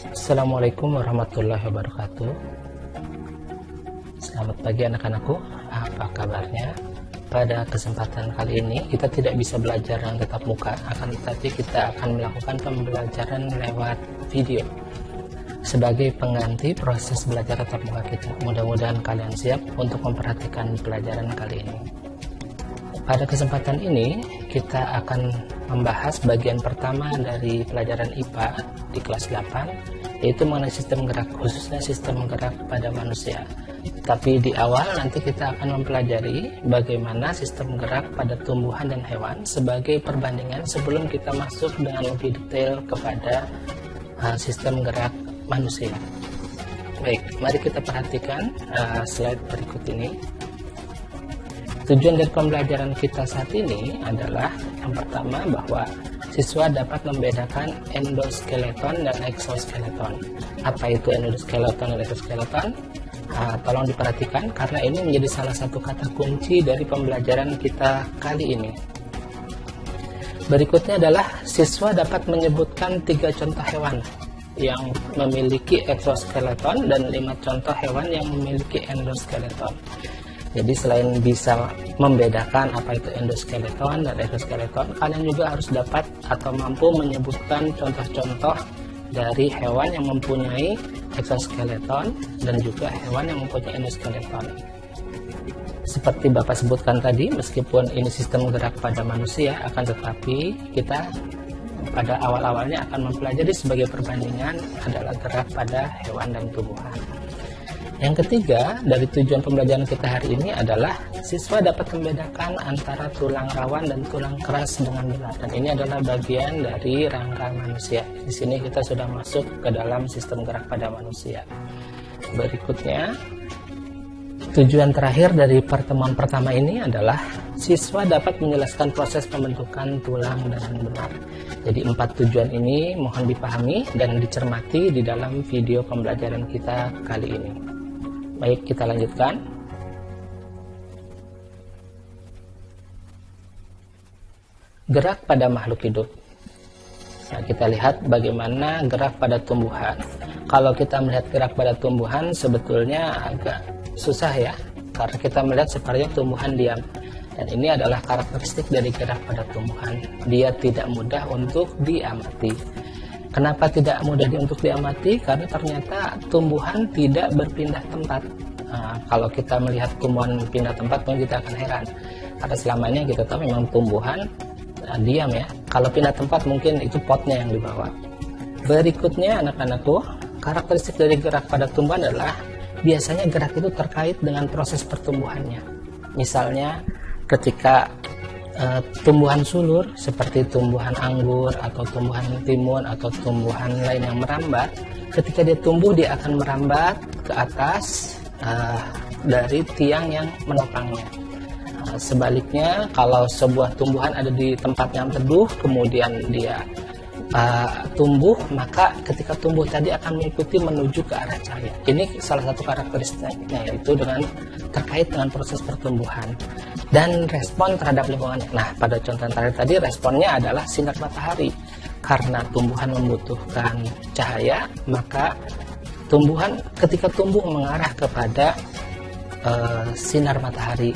Assalamualaikum warahmatullahi wabarakatuh. Selamat pagi anak-anakku, apa kabarnya? Pada kesempatan kali ini kita tidak bisa belajar dengan tatap muka, akan tetapi kita akan melakukan pembelajaran lewat video sebagai pengganti proses belajar tatap muka kita. Mudah-mudahan kalian siap untuk memperhatikan pelajaran kali ini. Pada kesempatan ini kita akan membahas bagian pertama dari pelajaran IPA di kelas 8, yaitu mengenai sistem gerak, khususnya sistem gerak pada manusia. Tapi di awal nanti kita akan mempelajari bagaimana sistem gerak pada tumbuhan dan hewan sebagai perbandingan sebelum kita masuk dengan lebih detail kepada sistem gerak manusia. Baik, mari kita perhatikan slide berikut ini. Tujuan dari pembelajaran kita saat ini adalah yang pertama bahwa siswa dapat membedakan endoskeleton dan exoskeleton. Apa itu endoskeleton dan exoskeleton? Tolong diperhatikan karena ini menjadi salah satu kata kunci dari pembelajaran kita kali ini. Berikutnya adalah siswa dapat menyebutkan 3 contoh hewan yang memiliki exoskeleton dan 5 contoh hewan yang memiliki endoskeleton. Jadi selain bisa membedakan apa itu endoskeleton dan exoskeleton, kalian juga harus dapat atau mampu menyebutkan contoh-contoh dari hewan yang mempunyai exoskeleton dan juga hewan yang mempunyai endoskeleton. Seperti Bapak sebutkan tadi, meskipun ini sistem gerak pada manusia, akan tetapi kita pada awal-awalnya akan mempelajari sebagai perbandingan adalah gerak pada hewan dan tumbuhan. Yang ketiga dari tujuan pembelajaran kita hari ini adalah siswa dapat membedakan antara tulang rawan dan tulang keras dengan benar. Dan ini adalah bagian dari rangka manusia. Di sini kita sudah masuk ke dalam sistem gerak pada manusia. Berikutnya, tujuan terakhir dari pertemuan pertama ini adalah siswa dapat menjelaskan proses pembentukan tulang dengan benar. Jadi 4 tujuan ini mohon dipahami dan dicermati di dalam video pembelajaran kita kali ini. Baik, kita lanjutkan. Gerak pada makhluk hidup. Nah, kita lihat bagaimana gerak pada tumbuhan. Kalau kita melihat gerak pada tumbuhan sebetulnya agak susah ya, karena kita melihat sepertinya tumbuhan diam. Dan ini adalah karakteristik dari gerak pada tumbuhan. Dia tidak mudah untuk diamati. Kenapa tidak mudah untuk diamati? Karena ternyata tumbuhan tidak berpindah tempat. Kalau kita melihat tumbuhan pindah tempat, mungkin kita akan heran. Karena selama ini kita tahu memang tumbuhan diam ya. Kalau pindah tempat mungkin itu potnya yang dibawa. Berikutnya anak-anakku, karakteristik dari gerak pada tumbuhan adalah biasanya gerak itu terkait dengan proses pertumbuhannya. Misalnya ketika tumbuhan sulur seperti tumbuhan anggur atau tumbuhan timun atau tumbuhan lain yang merambat, ketika dia tumbuh dia akan merambat ke atas dari tiang yang menopangnya. Sebaliknya kalau sebuah tumbuhan ada di tempat yang teduh kemudian dia tumbuh, maka ketika tumbuh tadi akan mengikuti menuju ke arah cahaya. Ini salah satu karakteristiknya, yaitu dengan terkait dengan proses pertumbuhan dan respon terhadap lingkungannya. Nah, pada contoh terakhir tadi responnya adalah sinar matahari. Karena tumbuhan membutuhkan cahaya, maka tumbuhan ketika tumbuh mengarah kepada sinar matahari.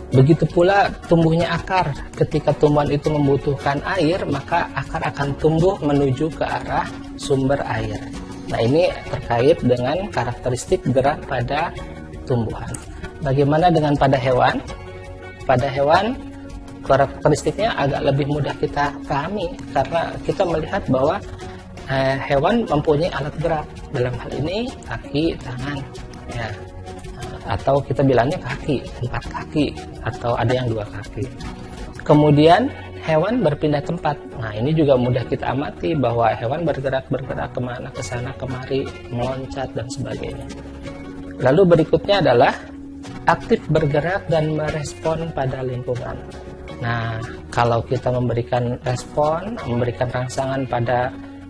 Begitu pula tumbuhnya akar. Ketika tumbuhan itu membutuhkan air, maka akar akan tumbuh menuju ke arah sumber air. Nah, ini terkait dengan karakteristik gerak pada tumbuhan. Bagaimana dengan pada hewan? Pada hewan, karakteristiknya agak lebih mudah kita pahami karena kita melihat bahwa hewan mempunyai alat gerak. Dalam hal ini kaki, tangan, ya. Atau kita bilangnya kaki, 4 kaki, atau ada yang 2 kaki. Kemudian hewan berpindah tempat. Nah, ini juga mudah kita amati bahwa hewan bergerak kemana, ke sana, kemari, meloncat dan sebagainya. Lalu berikutnya adalah aktif bergerak dan merespon pada lingkungan. Nah, kalau kita memberikan respon, memberikan rangsangan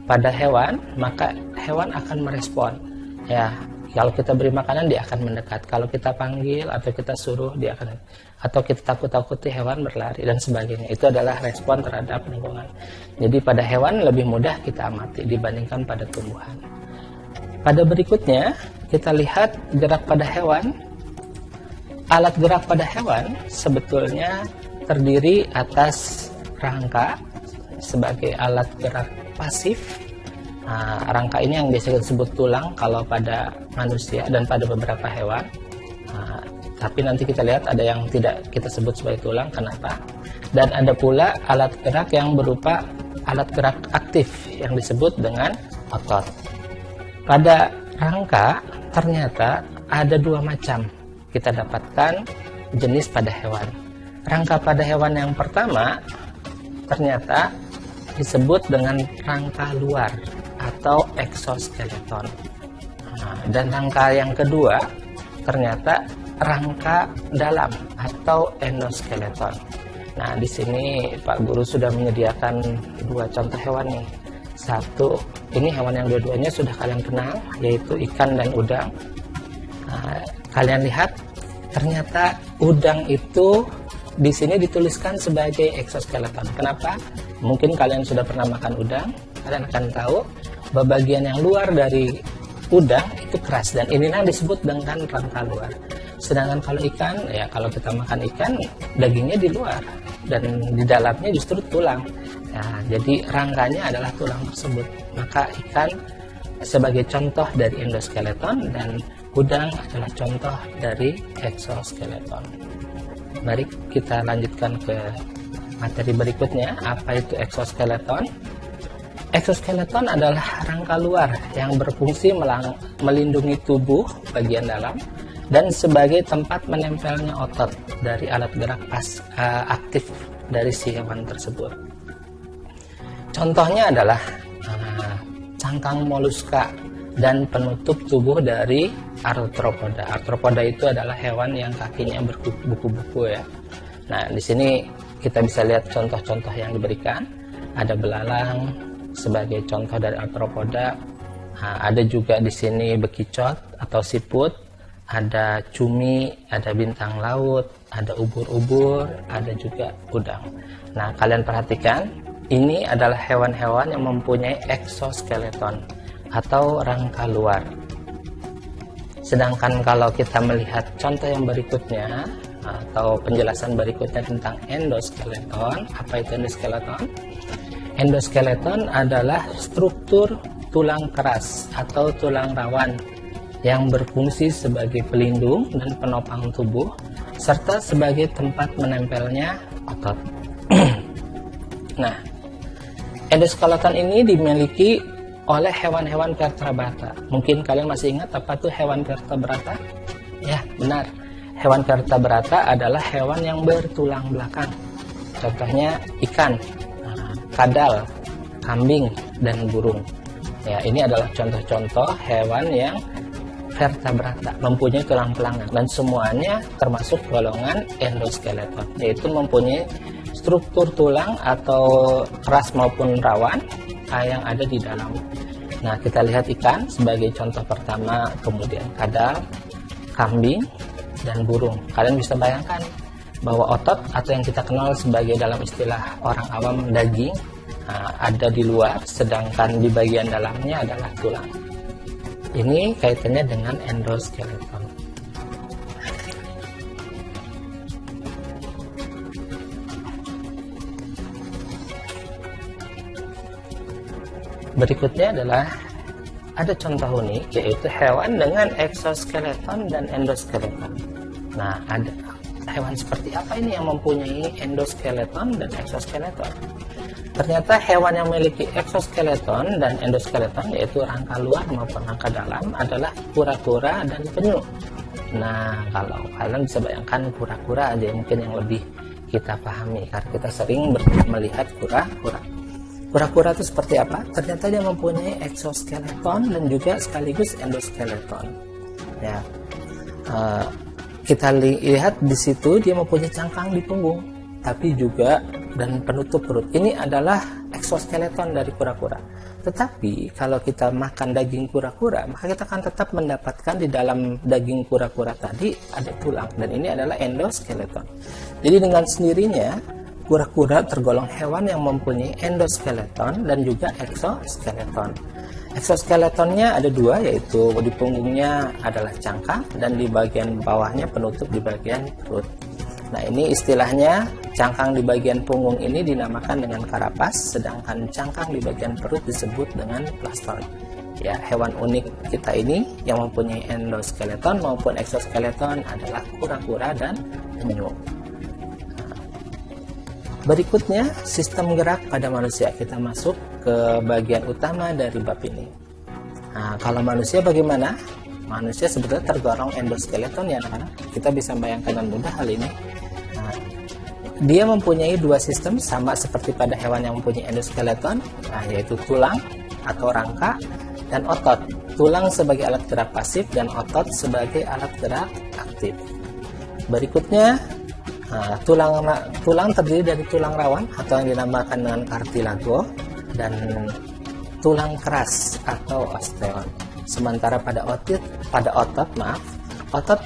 pada hewan, maka hewan akan merespon. Ya, kalau kita beri makanan dia akan mendekat. Kalau kita panggil atau kita suruh dia akan, atau kita takut-takuti hewan berlari dan sebagainya. Itu adalah respon terhadap lingkungan. Jadi pada hewan lebih mudah kita amati dibandingkan pada tumbuhan. Pada berikutnya kita lihat gerak pada hewan. Alat gerak pada hewan sebetulnya terdiri atas rangka sebagai alat gerak pasif. Nah, rangka ini yang biasa disebut tulang kalau pada manusia dan pada beberapa hewan. Nah, tapi nanti kita lihat ada yang tidak kita sebut sebagai tulang. Kenapa? Dan ada pula alat gerak yang berupa alat gerak aktif yang disebut dengan otot. Pada rangka ternyata ada dua macam kita dapatkan jenis pada hewan. Rangka pada hewan yang pertama ternyata disebut dengan rangka luar atau eksoskeleton. Nah, dan rangka yang kedua ternyata rangka dalam atau endoskeleton. Nah, di sini Pak Guru sudah menyediakan dua contoh hewan nih. Satu, ini hewan yang dua-duanya sudah kalian kenal, yaitu ikan dan udang. Nah, kalian lihat ternyata udang itu di sini dituliskan sebagai eksoskeleton. Kenapa? Mungkin kalian sudah pernah makan udang, kalian akan tahu bahwa bagian yang luar dari udang itu keras dan inilah disebut dengan rangka luar. Sedangkan kalau ikan, ya kalau kita makan ikan, dagingnya di luar dan di dalamnya justru tulang. Nah, jadi rangkanya adalah tulang tersebut. Maka ikan sebagai contoh dari endoskeleton dan udang adalah contoh dari eksoskeleton. Mari kita lanjutkan ke materi berikutnya. Apa itu eksoskeleton? Eksoskeleton adalah rangka luar yang berfungsi melindungi tubuh bagian dalam dan sebagai tempat menempelnya otot dari alat gerak aktif dari si hewan tersebut. Contohnya adalah cangkang moluska dan penutup tubuh dari arthropoda. Arthropoda itu adalah hewan yang kakinya berbuku-buku ya. Nah, di sini kita bisa lihat contoh-contoh yang diberikan. Ada belalang sebagai contoh dari arthropoda. Nah, ada juga di sini bekicot atau siput, ada cumi, ada bintang laut, ada ubur-ubur, ada juga udang. Nah, kalian perhatikan, ini adalah hewan-hewan yang mempunyai eksoskeleton atau rangka luar. Sedangkan kalau kita melihat contoh yang berikutnya atau penjelasan berikutnya tentang endoskeleton, apa itu endoskeleton? Endoskeleton adalah struktur tulang keras atau tulang rawan yang berfungsi sebagai pelindung dan penopang tubuh serta sebagai tempat menempelnya otot. Nah, endoskeleton ini dimiliki oleh hewan-hewan vertebrata. Mungkin kalian masih ingat apa tuh hewan vertebrata? Ya, benar. Hewan vertebrata adalah hewan yang bertulang belakang. Contohnya ikan, kadal, kambing, dan burung. Ya, ini adalah contoh-contoh hewan yang vertebrata, mempunyai tulang belakang dan semuanya termasuk golongan endoskeleton, yaitu mempunyai struktur tulang atau keras maupun rawan yang ada di dalam. Nah, kita lihat ikan sebagai contoh pertama, kemudian kadal, kambing, dan burung. Kalian bisa bayangkan bahwa otot atau yang kita kenal sebagai dalam istilah orang awam daging ada di luar, sedangkan di bagian dalamnya adalah tulang. Ini kaitannya dengan endoskeleton. Berikutnya adalah ada contoh unik, yaitu hewan dengan eksoskeleton dan endoskeleton. Nah, ada hewan seperti apa ini yang mempunyai endoskeleton dan eksoskeleton? Ternyata hewan yang memiliki eksoskeleton dan endoskeleton, yaitu rangka luar maupun rangka dalam, adalah kura-kura dan penyu. Nah, kalau kalian bisa bayangkan kura-kura aja mungkin yang lebih kita pahami, karena kita sering melihat kura-kura. Kura-kura itu seperti apa? Ternyata dia mempunyai eksoskeleton dan juga sekaligus endoskeleton. Ya, kita lihat di situ dia mempunyai cangkang di punggung, tapi juga dan penutup perut. Ini adalah eksoskeleton dari kura-kura. Tetapi kalau kita makan daging kura-kura, maka kita akan tetap mendapatkan di dalam daging kura-kura tadi ada tulang, dan ini adalah endoskeleton. Jadi dengan sendirinya kura-kura tergolong hewan yang mempunyai endoskeleton dan juga eksoskeleton. Eksoskeletonnya ada dua, yaitu di punggungnya adalah cangkang dan di bagian bawahnya penutup di bagian perut. Nah, ini istilahnya cangkang di bagian punggung ini dinamakan dengan karapas, sedangkan cangkang di bagian perut disebut dengan plastoid. Ya, hewan unik kita ini yang mempunyai endoskeleton maupun eksoskeleton adalah kura-kura dan penyu. Berikutnya, sistem gerak pada manusia. Kita masuk ke bagian utama dari bab ini. Nah, kalau manusia bagaimana? Manusia sebetulnya tergolong endoskeleton ya anak-anak. Kita bisa bayangkan dengan mudah hal ini. Nah, dia mempunyai dua sistem sama seperti pada hewan yang mempunyai endoskeleton, yaitu tulang atau rangka dan otot. Tulang sebagai alat gerak pasif dan otot sebagai alat gerak aktif. Berikutnya, tulang terdiri dari tulang rawan atau yang dinamakan dengan kartilago dan tulang keras atau osteon. Sementara pada otot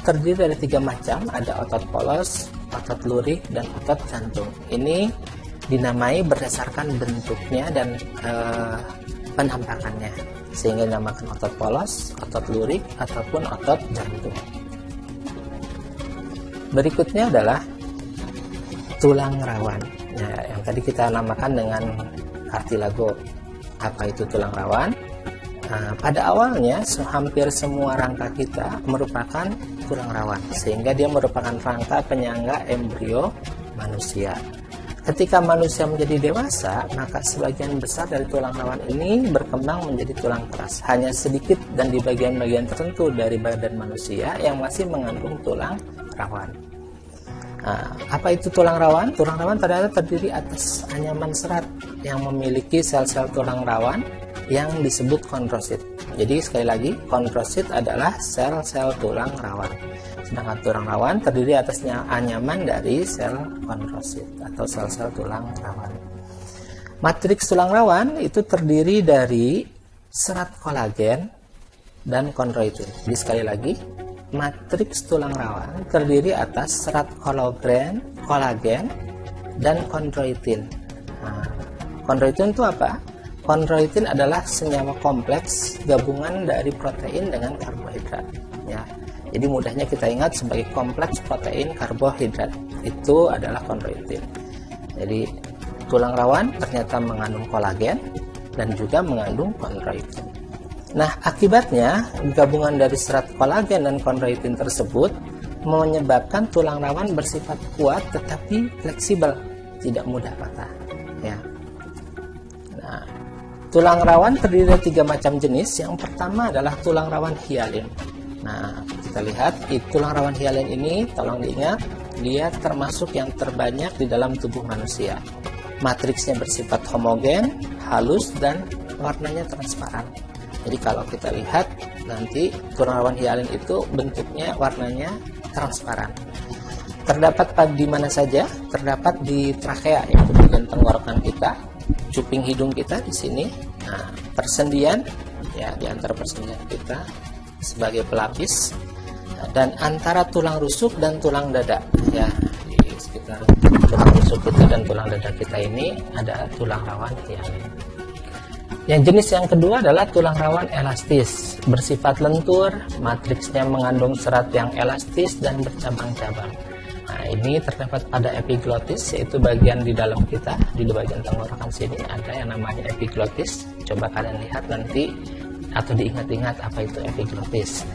terdiri dari 3 macam, ada otot polos, otot lurik, dan otot jantung. Ini dinamai berdasarkan bentuknya dan penampakannya, sehingga dinamakan otot polos, otot lurik, ataupun otot jantung. Berikutnya adalah tulang rawan. Nah, yang tadi kita namakan dengan kartilago. Apa itu tulang rawan? Pada awalnya hampir semua rangka kita merupakan tulang rawan, sehingga dia merupakan rangka penyangga embrio manusia. Ketika manusia menjadi dewasa, maka sebagian besar dari tulang rawan ini berkembang menjadi tulang keras. Hanya sedikit dan di bagian-bagian tertentu dari badan manusia yang masih mengandung tulang rawan. Apa itu tulang rawan? Tulang rawan ternyata terdiri atas anyaman serat yang memiliki sel-sel tulang rawan yang disebut kondrosit. Jadi sekali lagi, kondrosit adalah sel-sel tulang rawan. Sedangkan tulang rawan terdiri atasnya anyaman dari sel kondrosit atau sel-sel tulang rawan. Matriks tulang rawan itu terdiri dari serat kolagen dan kondroitin. Jadi sekali lagi, matriks tulang rawan terdiri atas serat kolagen dan kondroitin. Kondroitin itu apa? Kondroitin adalah senyawa kompleks gabungan dari protein dengan karbohidrat. Ya, jadi mudahnya kita ingat sebagai kompleks protein karbohidrat itu adalah kondroitin. Jadi tulang rawan ternyata mengandung kolagen dan juga mengandung kondroitin. Nah, akibatnya gabungan dari serat kolagen dan kondroitin tersebut menyebabkan tulang rawan bersifat kuat tetapi fleksibel, tidak mudah patah. Ya. Nah, tulang rawan terdiri dari 3 macam jenis. Yang pertama adalah tulang rawan hialin. Nah, kita lihat tulang rawan hialin ini, tolong diingat, dia termasuk yang terbanyak di dalam tubuh manusia. Matriksnya bersifat homogen, halus, dan warnanya transparan. Jadi kalau kita lihat nanti tulang rawan hialin itu bentuknya, warnanya transparan. Terdapat di mana saja? Terdapat di trakea, yaitu bagian tenggorokan kita, cuping hidung kita di sini. Nah, persendian ya di antara persendian kita sebagai pelapis, dan antara tulang rusuk dan tulang dada ya, di sekitar tulang rusuk kita dan tulang dada kita ini ada tulang rawan hialin. Yang jenis yang kedua adalah tulang rawan elastis, bersifat lentur, matriksnya mengandung serat yang elastis dan bercabang-cabang. Nah, ini terdapat pada epiglotis, yaitu bagian di dalam kita, di bagian tenggorokan sini ada yang namanya epiglotis. Coba kalian lihat nanti atau diingat-ingat apa itu epiglotis.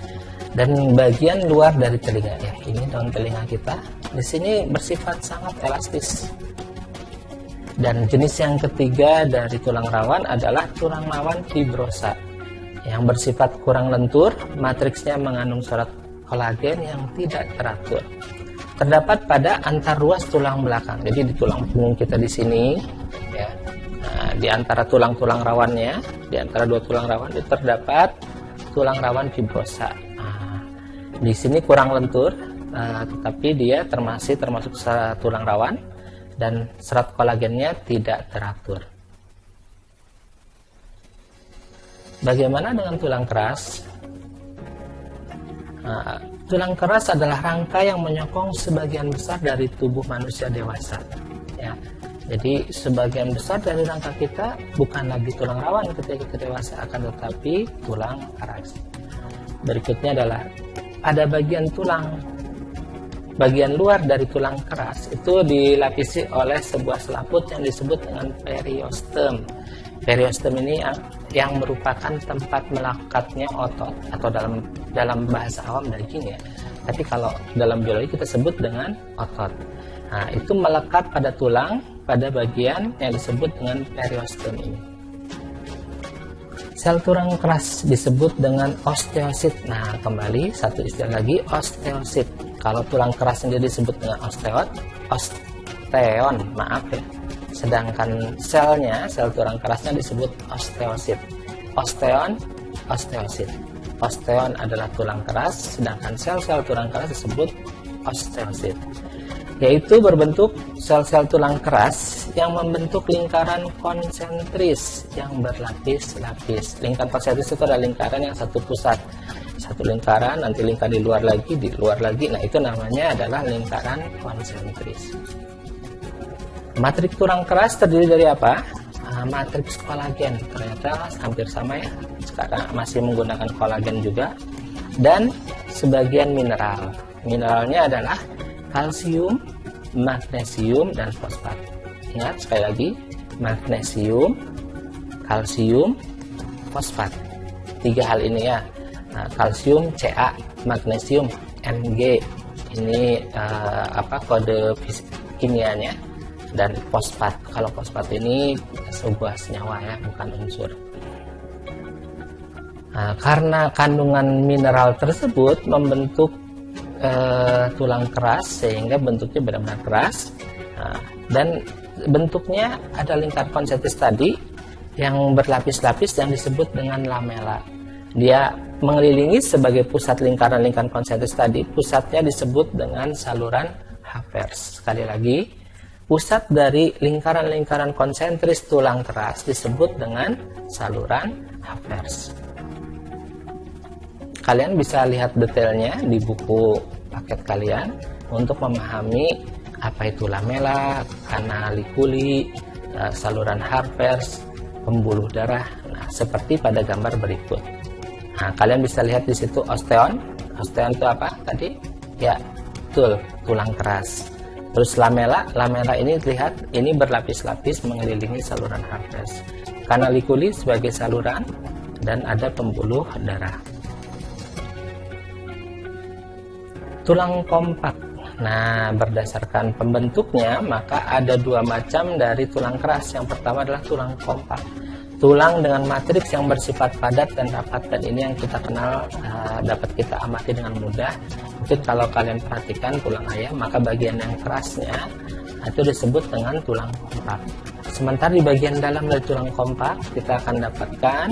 Dan bagian luar dari telinga ya, ini daun telinga kita, di sini bersifat sangat elastis. Dan jenis yang ketiga dari tulang rawan adalah tulang rawan fibrosa yang bersifat kurang lentur, matriksnya mengandung serat kolagen yang tidak teratur. Terdapat pada antar ruas tulang belakang. Jadi di tulang punggung kita di sini ya. Nah, di antara tulang-tulang rawannya, di antara 2 tulang rawan itu terdapat tulang rawan fibrosa. Nah, di sini kurang lentur, tetapi dia termasuk tulang rawan dan serat kolagennya tidak teratur. Bagaimana dengan tulang keras? Nah, tulang keras adalah rangka yang menyokong sebagian besar dari tubuh manusia dewasa. Ya, Jadi sebagian besar dari rangka kita bukan lagi tulang rawan ketika kita dewasa, akan tetapi tulang keras. Berikutnya adalah pada bagian tulang, bagian luar dari tulang keras itu dilapisi oleh sebuah selaput yang disebut dengan periostem. Periostem ini yang merupakan tempat melekatnya otot, atau dalam bahasa awam daging ya. Tapi kalau dalam biologi kita sebut dengan otot. Nah, itu melekat pada tulang pada bagian yang disebut dengan periostem ini. Sel tulang keras disebut dengan osteosit. Nah, kembali satu istilah lagi, osteosit. Kalau tulang keras sendiri disebut dengan osteon, maaf ya. Sedangkan selnya, sel tulang kerasnya disebut osteosit. Osteon, osteosit. Osteon adalah tulang keras, sedangkan sel-sel tulang keras disebut osteosit. Yaitu berbentuk sel-sel tulang keras yang membentuk lingkaran konsentris yang berlapis-lapis. Lingkaran konsentris itu adalah lingkaran yang satu pusat, satu lingkaran, nanti lingkar di luar lagi. Nah, itu namanya adalah lingkaran konsentris. Matriks tulang keras terdiri dari apa? Matriks kolagen. Ternyata hampir sama ya. Sekarang masih menggunakan kolagen juga. Dan sebagian mineral. Mineralnya adalah kalsium, magnesium, dan fosfat. Ingat sekali lagi, magnesium, kalsium, fosfat. 3 hal ini ya. Kalsium Ca, magnesium Mg. Ini kode kimianya. Dan fosfat. Kalau fosfat ini sebuah senyawa ya, bukan unsur. Karena kandungan mineral tersebut membentuk tulang keras, sehingga bentuknya benar-benar keras, dan bentuknya ada lingkar konsentris tadi yang berlapis-lapis yang disebut dengan lamela. Dia mengelilingi sebagai pusat lingkaran-lingkaran konsentris tadi. Pusatnya disebut dengan saluran Havers. Sekali lagi, pusat dari lingkaran-lingkaran konsentris tulang keras disebut dengan saluran Havers. Kalian bisa lihat detailnya di buku paket kalian untuk memahami apa itu lamela, canaliculi, saluran Havers, pembuluh darah. Nah, seperti pada gambar berikut. Nah, kalian bisa lihat di situ osteon. Osteon itu apa tadi? Ya, betul, tulang keras. Terus lamela ini lihat, ini berlapis-lapis mengelilingi saluran Havers. Canaliculi sebagai saluran, dan ada pembuluh darah. Tulang kompak. Nah, berdasarkan pembentuknya, maka ada 2 macam dari tulang keras. Yang pertama adalah tulang kompak. Tulang dengan matriks yang bersifat padat dan rapat, dan ini yang kita kenal, dapat kita amati dengan mudah. Mungkin kalau kalian perhatikan tulang ayam, maka bagian yang kerasnya itu disebut dengan tulang kompak. Sementara di bagian dalam dari tulang kompak, kita akan dapatkan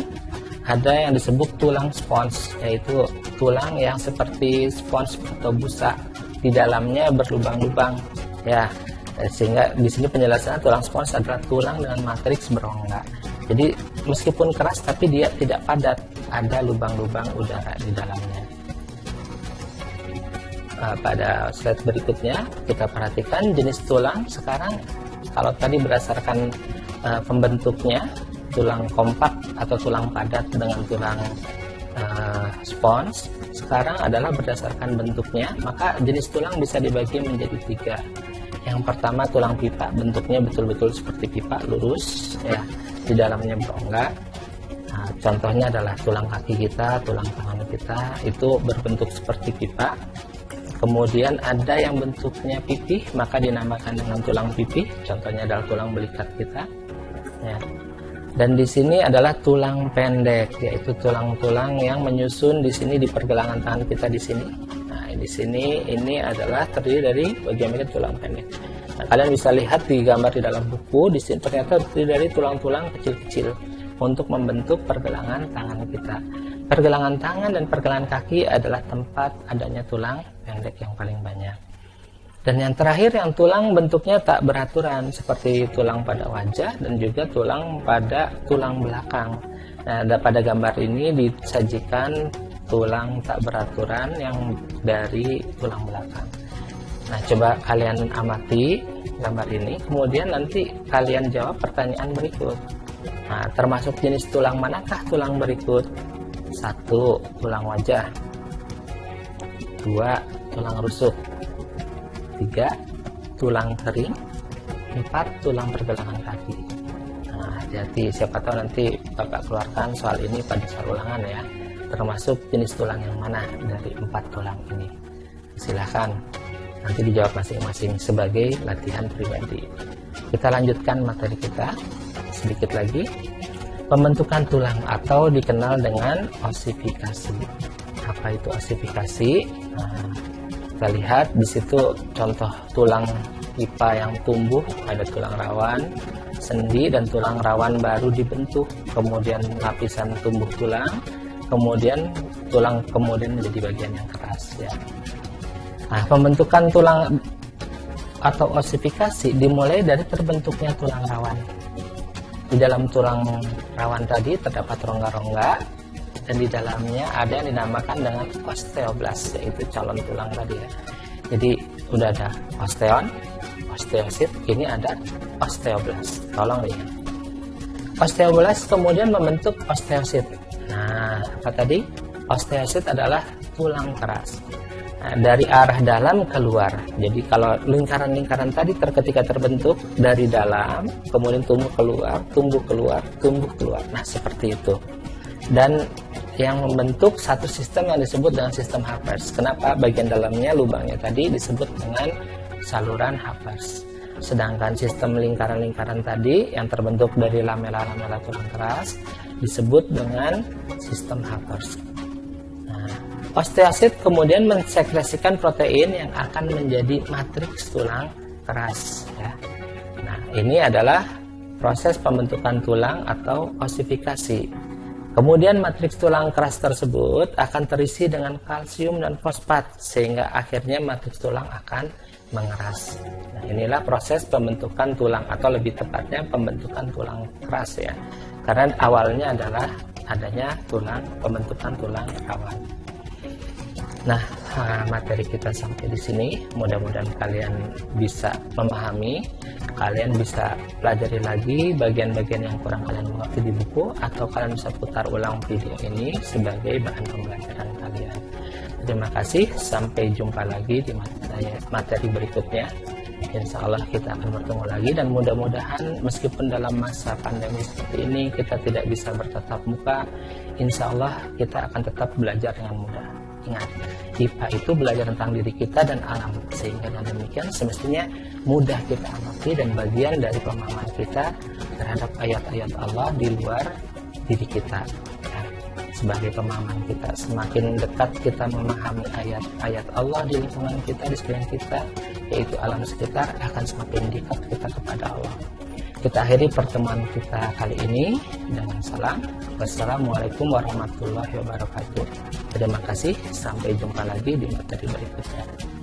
ada yang disebut tulang spons, yaitu tulang yang seperti spons atau busa, di dalamnya berlubang-lubang ya. Sehingga di sini penjelasan tulang spons adalah tulang dengan matriks berongga. Jadi meskipun keras tapi dia tidak padat, ada lubang-lubang udara di dalamnya. Pada slide berikutnya kita perhatikan jenis tulang. Sekarang kalau tadi berdasarkan pembentuknya, tulang kompak atau tulang padat dengan tulang spons, sekarang adalah berdasarkan bentuknya, maka jenis tulang bisa dibagi menjadi 3. Yang pertama tulang pipa, bentuknya betul-betul seperti pipa, lurus ya, di dalamnya berongga. Nah, contohnya adalah tulang kaki kita, tulang tangan kita, itu berbentuk seperti pipa. Kemudian ada yang bentuknya pipih, maka dinamakan dengan tulang pipih, contohnya adalah tulang belikat kita ya. Dan di sini adalah tulang pendek, yaitu tulang-tulang yang menyusun di sini di pergelangan tangan kita di sini. Nah, di sini ini adalah terdiri dari bagian mirip tulang pendek. Nah, kalian bisa lihat di gambar di dalam buku, di sini ternyata terdiri dari tulang-tulang kecil-kecil untuk membentuk pergelangan tangan kita. Pergelangan tangan dan pergelangan kaki adalah tempat adanya tulang pendek yang paling banyak. Dan yang terakhir, yang tulang bentuknya tak beraturan, seperti tulang pada wajah dan juga tulang pada tulang belakang. Nah, pada gambar ini disajikan tulang tak beraturan yang dari tulang belakang. Nah, coba kalian amati gambar ini, kemudian nanti kalian jawab pertanyaan berikut. Nah, termasuk jenis tulang manakah tulang berikut? 1. Tulang wajah. 2. Tulang rusuk. 3. Tulang kering. 4. Tulang pergelangan kaki. Nah, hati-hati, siapa tahu nanti Bapak keluarkan soal ini pada soal ulangan ya. Termasuk jenis tulang yang mana dari 4 tulang ini? Silahkan nanti dijawab masing-masing sebagai latihan pribadi. Kita lanjutkan materi kita sedikit lagi. Pembentukan tulang atau dikenal dengan osifikasi. Apa itu osifikasi? Nah, kita lihat di situ contoh tulang pipa yang tumbuh, ada tulang rawan, sendi, dan tulang rawan baru dibentuk, kemudian lapisan tumbuh tulang, kemudian tulang menjadi bagian yang keras ya. Nah, pembentukan tulang atau osifikasi dimulai dari terbentuknya tulang rawan. Di dalam tulang rawan tadi terdapat rongga-rongga, dan di dalamnya ada yang dinamakan dengan osteoblast, yaitu calon tulang tadi ya. Jadi udah ada osteon, osteosit, ini ada osteoblast. Tolong lihat. Osteoblast kemudian membentuk osteosit. Nah, apa tadi? Osteosit adalah tulang keras. Nah, dari arah dalam keluar. Jadi kalau lingkaran-lingkaran tadi ketika terbentuk dari dalam, kemudian tumbuh keluar. Nah, seperti itu. Dan yang membentuk satu sistem yang disebut dengan sistem Haffers. Kenapa? Bagian dalamnya, lubangnya tadi disebut dengan saluran Haffers. Sedangkan sistem lingkaran-lingkaran tadi yang terbentuk dari lamela-lamela tulang keras disebut dengan sistem Haffers. Nah, osteosit kemudian mensekresikan protein yang akan menjadi matriks tulang keras ya. Nah, ini adalah proses pembentukan tulang atau osifikasi. Kemudian matriks tulang keras tersebut akan terisi dengan kalsium dan fosfat sehingga akhirnya matriks tulang akan mengeras. Nah, inilah proses pembentukan tulang atau lebih tepatnya pembentukan tulang keras ya. Karena awalnya adalah adanya pembentukan tulang rawan. Nah, materi kita sampai di sini. Mudah-mudahan kalian bisa memahami, kalian bisa pelajari lagi bagian-bagian yang kurang kalian mengerti di buku, atau kalian bisa putar ulang video ini sebagai bahan pembelajaran kalian. Terima kasih, sampai jumpa lagi di materi berikutnya. Insya Allah kita akan bertemu lagi, dan mudah-mudahan meskipun dalam masa pandemi seperti ini kita tidak bisa bertatap muka, insya Allah kita akan tetap belajar dengan mudah. Ingat, IPA itu belajar tentang diri kita dan alam, sehingga dengan demikian semestinya mudah kita amati dan bagian dari pemahaman kita terhadap ayat-ayat Allah di luar diri kita. Sebagai pemahaman kita, semakin dekat kita memahami ayat-ayat Allah di lingkungan kita, di sekeliling kita, yaitu alam sekitar, akan semakin dekat kita kepada Allah. Kita akhiri pertemuan kita kali ini dengan salam. Wassalamualaikum warahmatullahi wabarakatuh. Terima kasih, sampai jumpa lagi di materi berikutnya.